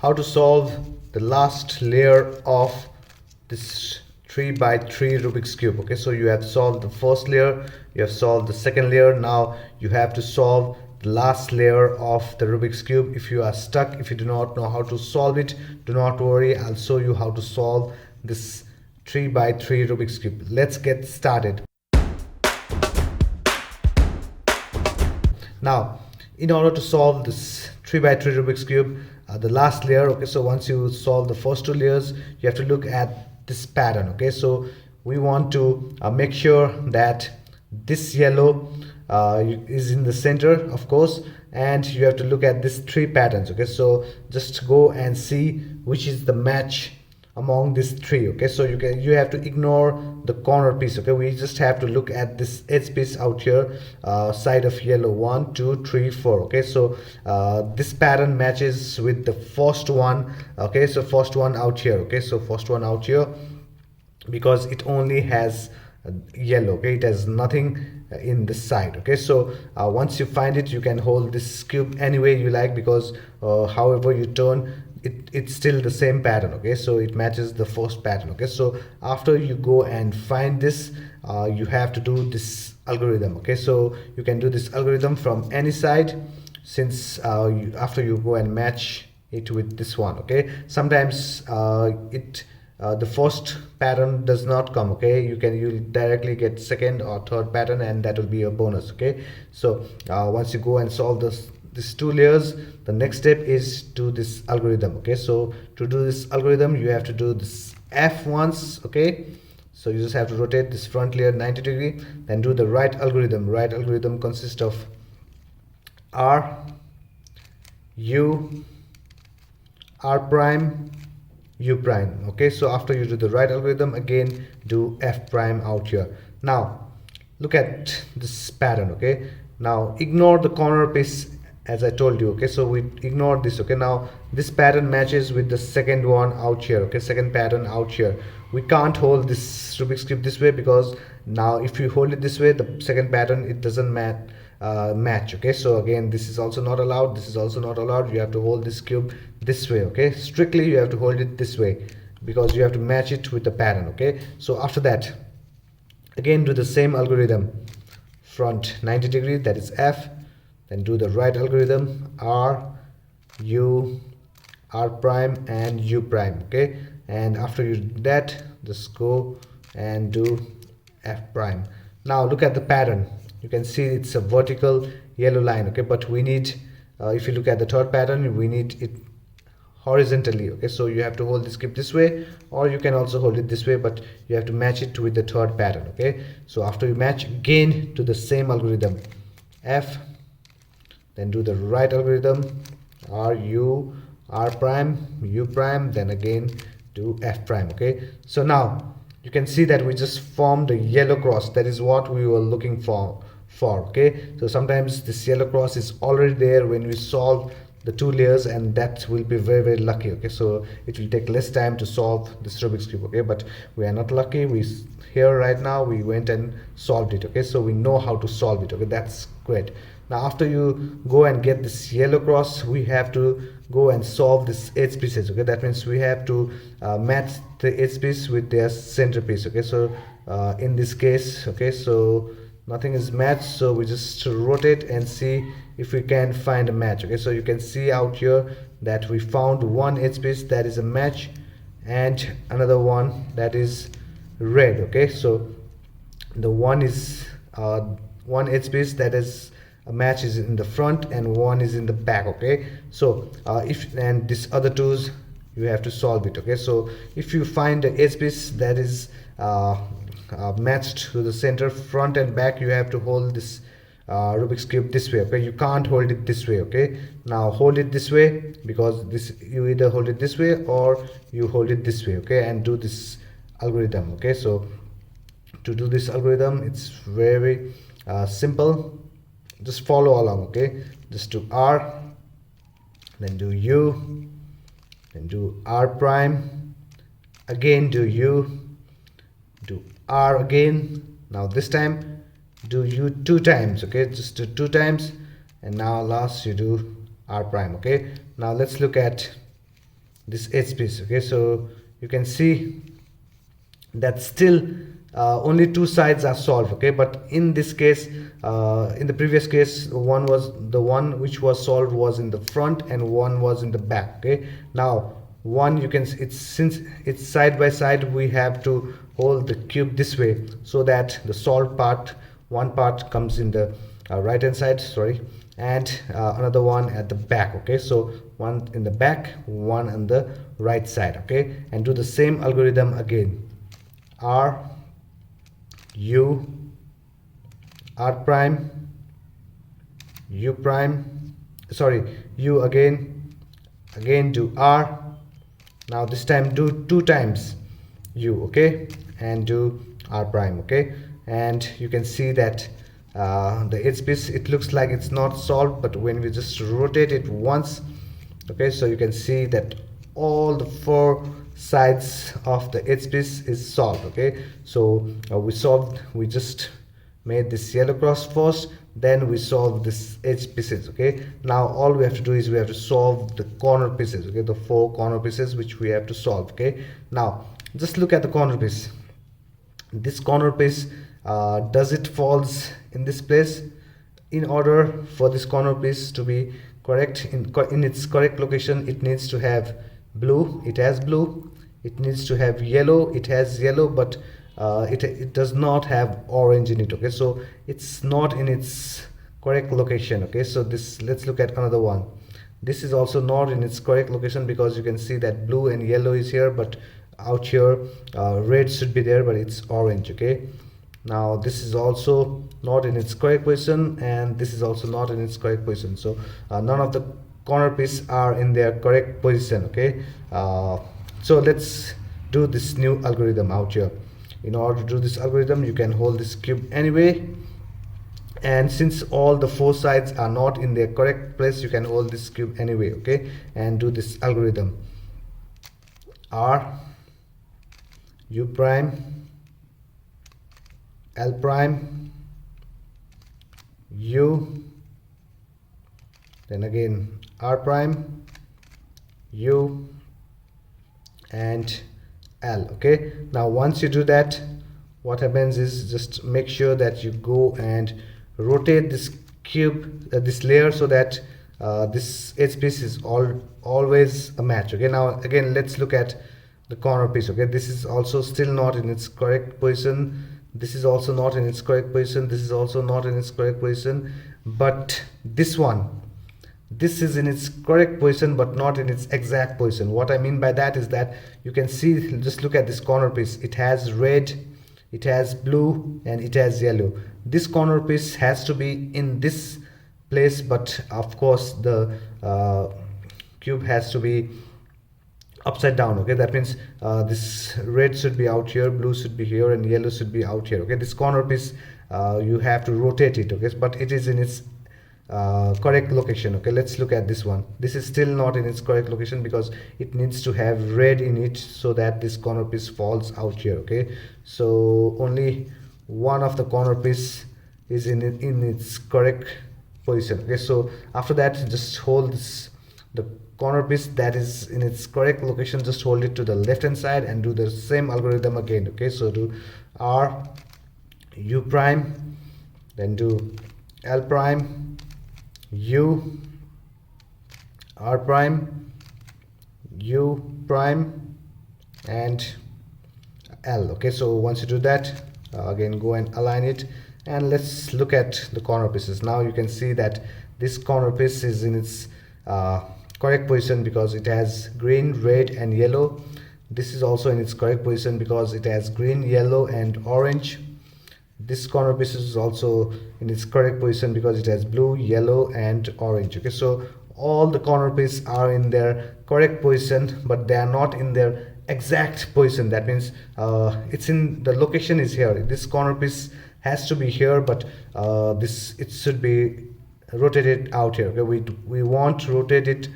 how to solve the last layer of this 3 by 3 Rubik's cube. Okay, so you have solved the first layer, you have solved the second layer. Now you have to solve the last layer of the Rubik's cube. If you are stuck, if you do not know how to solve it, do not worry, I'll show you how to solve this 3 by 3 Rubik's cube. Let's get started. Now in order to solve this 3 by 3 Rubik's cube, the last layer, okay, so once you solve the first two layers, you have to look at this pattern. Okay, so we want to make sure that this yellow is in the center, of course, and you have to look at these three patterns. Okay, so just go and see which is the match among these three. Okay, so you have to ignore the corner piece. Okay, we just have to look at this edge piece out here, side of yellow, 1 2 3 4. Okay, so this pattern matches with the first one. Okay, so first one out here. Okay, so first one out here, because it only has yellow. Okay, it has nothing in this side. Okay, so once you find it, you can hold this cube any way you like, because however you turn it's still the same pattern. Okay, so it matches the first pattern. Okay, so after you go and find this, you have to do this algorithm. Okay, so you can do this algorithm from any side, since after you go and match it with this one. Okay, sometimes the first pattern does not come. Okay, you'll directly get second or third pattern, and that will be a bonus. Okay, so once you go and solve these two layers, the next step is do this algorithm. Okay, so to do this algorithm, you have to do this F once. Okay, so you just have to rotate this front layer 90 degree, then do the right algorithm. Right algorithm consists of R, U, R prime, U prime. Okay, so after you do the right algorithm, again do F prime out here. Now look at this pattern. Okay, now ignore the corner piece, as I told you. Okay, so we ignore this. Okay, now this pattern matches with the second one out here. Okay, second pattern out here. We can't hold this Rubik's cube this way, because now if you hold it this way, the second pattern, it doesn't match. Okay, so again, this is also not allowed, this is also not allowed. You have to hold this cube this way. Okay, strictly you have to hold it this way, because you have to match it with the pattern. Okay, so after that, again do the same algorithm, front 90 degree, that is F, then do the right algorithm, R, U, R prime and U prime. Okay, and after you do that, just go and do F prime. Now look at the pattern, you can see it's a vertical yellow line. Okay, but we need, if you look at the third pattern, we need it horizontally. Okay, so you have to hold this cube this way, or you can also hold it this way, but you have to match it with the third pattern. Okay, so after you match, again do the same algorithm, F, then do the right algorithm, R, U, R prime, U prime, then again do F prime. Okay, so now you can see that we just formed a yellow cross. That is what we were looking for. Okay, so sometimes this yellow cross is already there when we solve the two layers, and that will be very, very lucky. Okay, so it will take less time to solve this Rubik's cube. Okay, but we are not lucky. Here right now we went and solved it. Okay, so we know how to solve it. Okay, that's great. Now after you go and get this yellow cross, we have to go and solve this edge pieces. Okay, that means we have to match the edge piece with their center piece. Okay, so in this case, okay, so nothing is matched, so we just rotate and see if we can find a match. Okay, so you can see out here that we found one edge piece that is a match, and another one that is red. Okay, so the one is one edge piece that is a match is in the front, and one is in the back. Okay, so and this other twos, you have to solve it. Okay, so if you find the edge piece that is matched to the center, front and back, you have to hold this Rubik's cube this way. Okay, you can't hold it this way. Okay, now hold it this way, because this, you either hold it this way or you hold it this way. Okay, and do this algorithm. Okay, so to do this algorithm, it's very simple. Just follow along. Okay, just do R, then do U, then do R prime, again do U, do R again. Now this time do U 2 times. Okay, just do 2 times, and now last you do R prime. Okay, now let's look at this edge piece. Okay, so you can see that still only two sides are solved. Okay, but in this case, in the previous case, one was the one which was solved was in the front and one was in the back. Okay, now one, you can, it's, since it's side by side, we have to hold the cube this way so that the solved part, one part comes in the right hand side, sorry, and another one at the back. Okay, so one in the back, one on the right side. Okay, and do the same algorithm again. R, U, R prime, U prime, sorry, U again do R. Now this time do 2 times U. Okay, and do R prime. Okay, and you can see that the edge piece, it looks like it's not solved, but when we just rotate it once, okay, so you can see that all the 4 sides of the edge piece is solved. Okay, so we just made this yellow cross first, then we solve this edge pieces. Okay, now all we have to do is we have to solve the corner pieces. Okay, the 4 corner pieces which we have to solve. Okay, now just look at the corner piece. This corner piece, does it falls in this place? In order for this corner piece to be correct in its correct location, it needs to have blue, it has blue. It needs to have yellow, it has yellow, but it does not have orange in it. Okay, so it's not in its correct location. Okay, so this, let's look at another one. This is also not in its correct location because you can see that blue and yellow is here, but out here red should be there, but it's orange. Okay, now this is also not in its correct position, and this is also not in its correct position. So none of the corner pieces are in their correct position. Okay, so let's do this new algorithm out here. In order to do this algorithm, you can hold this cube anyway, and since all the 4 sides are not in their correct place, you can hold this cube anyway. Okay, and do this algorithm. R, U prime, L prime, U, then again R prime, U, and L. Okay, now once you do that, what happens is just make sure that you go and rotate this cube, this layer, so that this edge piece is always a match. Okay, now again let's look at the corner piece. Okay, this is also still not in its correct position, this is also not in its correct position, this is also not in its correct position, but this one, this is in its correct position but not in its exact position. What I mean by that is that you can see, just look at this corner piece, it has red, it has blue, and it has yellow. This corner piece has to be in this place, but of course the cube has to be upside down. Okay, that means this red should be out here, blue should be here, and yellow should be out here. Okay, this corner piece you have to rotate it. Okay, but it is in its correct location. Okay, let's look at this one. This is still not in its correct location because it needs to have red in it so that this corner piece falls out here. Okay, so only one of the corner piece is in its correct position. Okay, so after that, just hold this, the corner piece that is in its correct location, just hold it to the left hand side and do the same algorithm again. Okay, so do R, U prime, then do L prime, U, R prime, U prime, and L. Okay, so once you do that, again go and align it, and let's look at the corner pieces. Now you can see that this corner piece is in its correct position because it has green, red, and yellow. This is also in its correct position because it has green, yellow, and orange. This corner piece is also in its correct position because it has blue, yellow, and orange. Okay, so all the corner pieces are in their correct position, but they are not in their exact position. That means it's in the location is here. This corner piece has to be here, but it should be rotated out here. Okay, we won't rotate it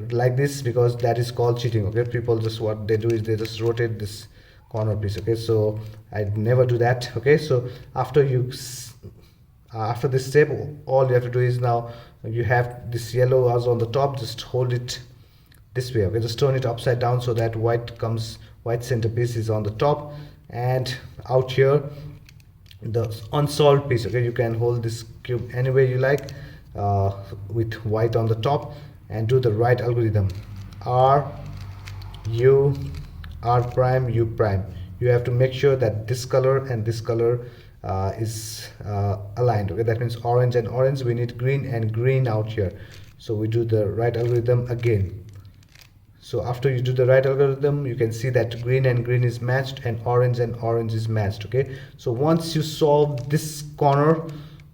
like this because that is called cheating. Okay, people just, what they do is they just rotate this corner piece. Okay, so I'd never do that. Okay, so after this step, all you have to do is, now you have this yellow as on the top, just hold it this way. Okay, just turn it upside down so that white centerpiece is on the top, and out here the unsolved piece. Okay, you can hold this cube any way you like, with white on the top, and do the right algorithm. R U R prime U prime. You have to make sure that this color and this color is aligned. Okay, that means orange and orange. We need green and green out here, so we do the right algorithm again. So after you do the right algorithm, you can see that green and green is matched and orange is matched. Okay, so once you solve this corner,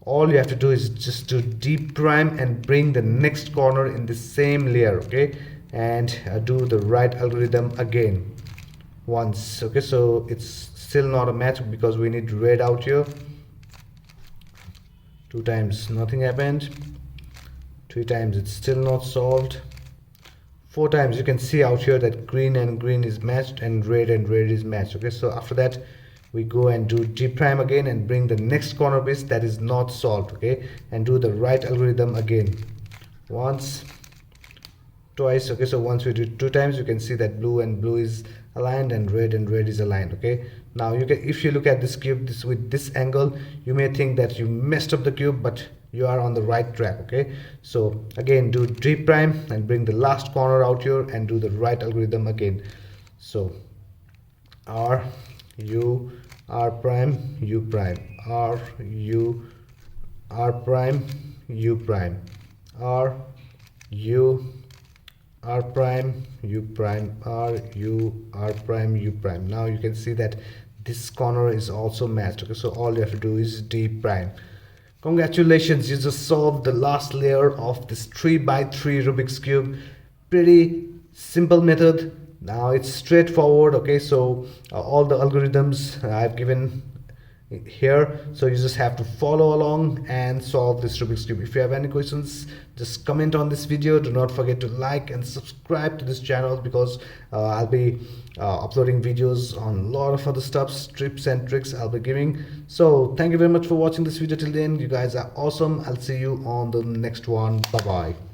all you have to do is just do D prime and bring the next corner in the same layer. Okay, and do the right algorithm again once. Okay, so it's still not a match because we need red out here. 2 times, nothing happened. 3 times, it's still not solved. 4 times, you can see out here that green and green is matched and red is matched. Okay, so after that we go and do D prime again and bring the next corner piece that is not solved. Okay, and do the right algorithm again once, twice. Okay, so once we do 2 times, you can see that blue and blue is aligned and red is aligned. Okay, now you can, if you look at this cube with this angle, you may think that you messed up the cube, but you are on the right track. Okay, so again do D prime and bring the last corner out here and do the right algorithm again. So R U R prime U prime, R U R prime U prime, R U R prime U prime, R U R prime U prime. Now you can see that this corner is also matched. Okay, so all you have to do is D prime. Congratulations, you just solved the last layer of this 3x3 Rubik's cube. Pretty simple method. Now it's straightforward. Okay, so all the algorithms I've given here, so you just have to follow along and solve this Rubik's cube. If you have any questions, just comment on this video. Do not forget to like and subscribe to this channel, because I'll be uploading videos on a lot of other stuff, tips and tricks I'll be giving. So thank you very much for watching this video till the end. You guys are awesome. I'll see you on the next one. Bye bye.